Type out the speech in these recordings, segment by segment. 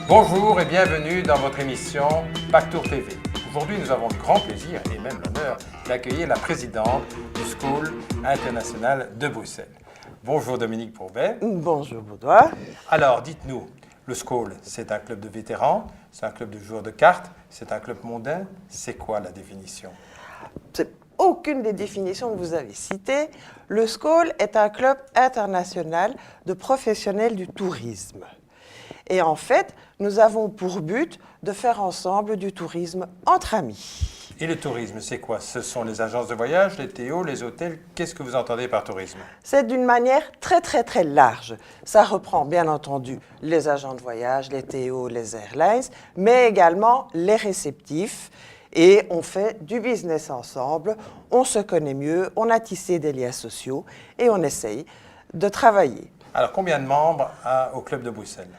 Bonjour et bienvenue dans votre émission Pactour TV. Aujourd'hui, nous avons le grand plaisir et même l'honneur d'accueillir la présidente du School international de Bruxelles. Bonjour Dominique Pourbet. Bonjour Baudouin. Alors, dites-nous, le School, c'est un club de vétérans, c'est un club de joueurs de cartes, c'est un club mondain. C'est quoi la définition? Aucune des définitions que vous avez citées. Le School est un club international de professionnels du tourisme. Et en fait, nous avons pour but de faire ensemble du tourisme entre amis. Et le tourisme, c'est quoi? Ce sont les agences de voyage, les TO, les hôtels. Qu'est-ce que vous entendez par tourisme? C'est d'une manière très large. Ça reprend bien entendu les agents de voyage, les TO, les airlines, mais également les réceptifs. Et on fait du business ensemble, on se connaît mieux, on a tissé des liens sociaux et on essaye de travailler. Alors, combien de membres au Club de Bruxelles?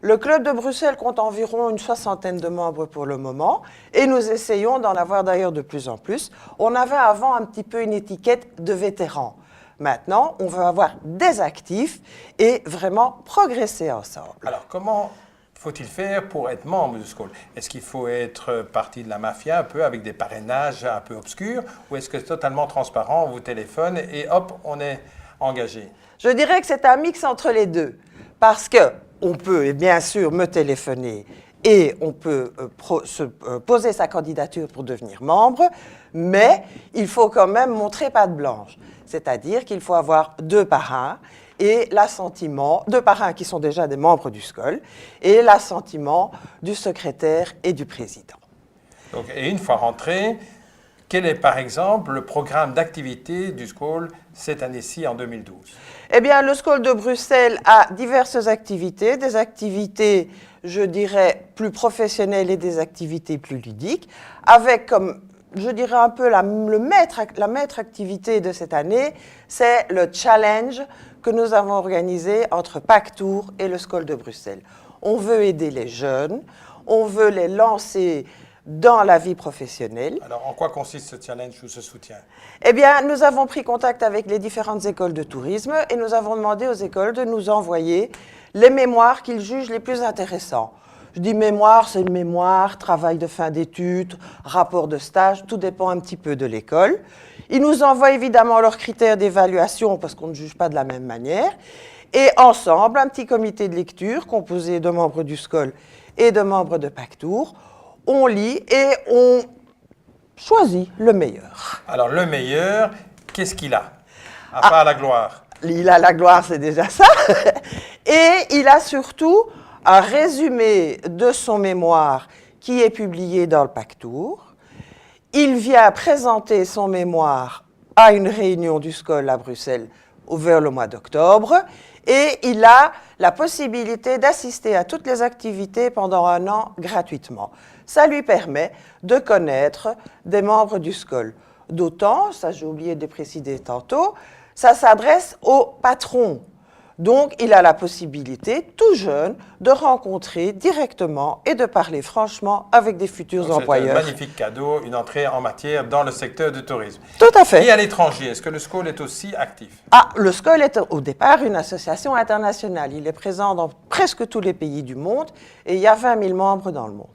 Le Club de Bruxelles compte environ une 60aine de membres pour le moment et nous essayons d'en avoir d'ailleurs de plus en plus. On avait avant un petit peu une étiquette de vétérans. Maintenant, on veut avoir des actifs et vraiment progresser ensemble. Alors, comment faut-il faire pour être membre du School? Est-ce qu'il faut être partie de la mafia un peu avec des parrainages un peu obscurs ou est-ce que c'est totalement transparent, on vous téléphone et hop, on est engagé? Je dirais que c'est un mix entre les deux parce que on peut bien sûr me téléphoner et on peut poser sa candidature pour devenir membre, mais il faut quand même montrer patte blanche. C'est-à-dire qu'il faut avoir deux parrains et l'assentiment, deux parrains qui sont déjà des membres du SCOL, et l'assentiment du secrétaire et du président. Donc, et une fois rentré, quel est par exemple le programme d'activité du SCOL cette année-ci en 2012? Eh bien, le SCOL de Bruxelles a diverses activités, des activités, je dirais, plus professionnelles et des activités plus ludiques, avec comme, je dirais un peu la maître activité de cette année, c'est le challenge que nous avons organisé entre Pactour et le SCOL de Bruxelles. On veut aider les jeunes, on veut les lancer dans la vie professionnelle. Alors, en quoi consiste ce challenge ou ce soutien? Eh bien, nous avons pris contact avec les différentes écoles de tourisme et nous avons demandé aux écoles de nous envoyer les mémoires qu'ils jugent les plus intéressants. Je dis mémoire, c'est une mémoire, travail de fin d'études, rapport de stage, tout dépend un petit peu de l'école. Ils nous envoient évidemment leurs critères d'évaluation parce qu'on ne juge pas de la même manière. Et ensemble, un petit comité de lecture composé de membres du SCOL et de membres de Pactour, on lit et on choisit le meilleur. Alors, le meilleur, qu'est-ce qu'il a? À part la gloire. Il a la gloire, c'est déjà ça. Et il a surtout un résumé de son mémoire qui est publié dans le Pactour. Il vient présenter son mémoire à une réunion du SCOL à Bruxelles vers le mois d'octobre. Et il a la possibilité d'assister à toutes les activités pendant un an gratuitement. Ça lui permet de connaître des membres du SCOL. D'autant, ça j'ai oublié de préciser tantôt, ça s'adresse aux patrons. Donc, il a la possibilité, tout jeune, de rencontrer directement et de parler franchement avec des futurs employeurs. C'est un magnifique cadeau, une entrée en matière dans le secteur du tourisme. Tout à fait. Et à l'étranger, est-ce que le SCOL est aussi actif? Ah, le SCOL est au départ une association internationale. Il est présent dans presque tous les pays du monde et il y a 20 000 membres dans le monde.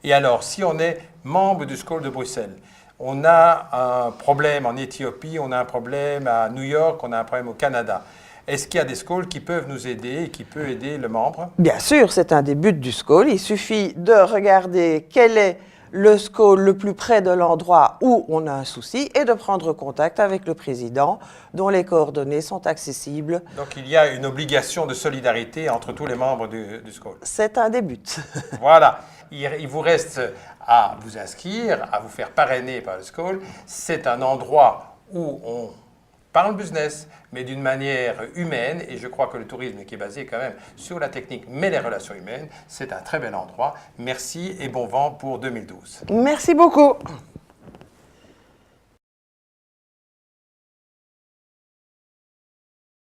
Et alors, si on est membre du SCOL de Bruxelles, on a un problème en Éthiopie, on a un problème à New York, on a un problème au Canada. Est-ce qu'il y a des SCOL qui peuvent nous aider et qui peuvent aider le membre? Bien sûr, c'est un des buts du SCOL. Il suffit de regarder quel est le SCOL le plus près de l'endroit où on a un souci et de prendre contact avec le président dont les coordonnées sont accessibles. Donc il y a une obligation de solidarité entre tous les membres du SCOL. C'est un des buts. Voilà, il vous reste à vous inscrire, à vous faire parrainer par le SCOL. C'est un endroit où on parle business, mais d'une manière humaine, et je crois que le tourisme qui est basé quand même sur la technique, mais les relations humaines, c'est un très bel endroit. Merci et bon vent pour 2012. Merci beaucoup.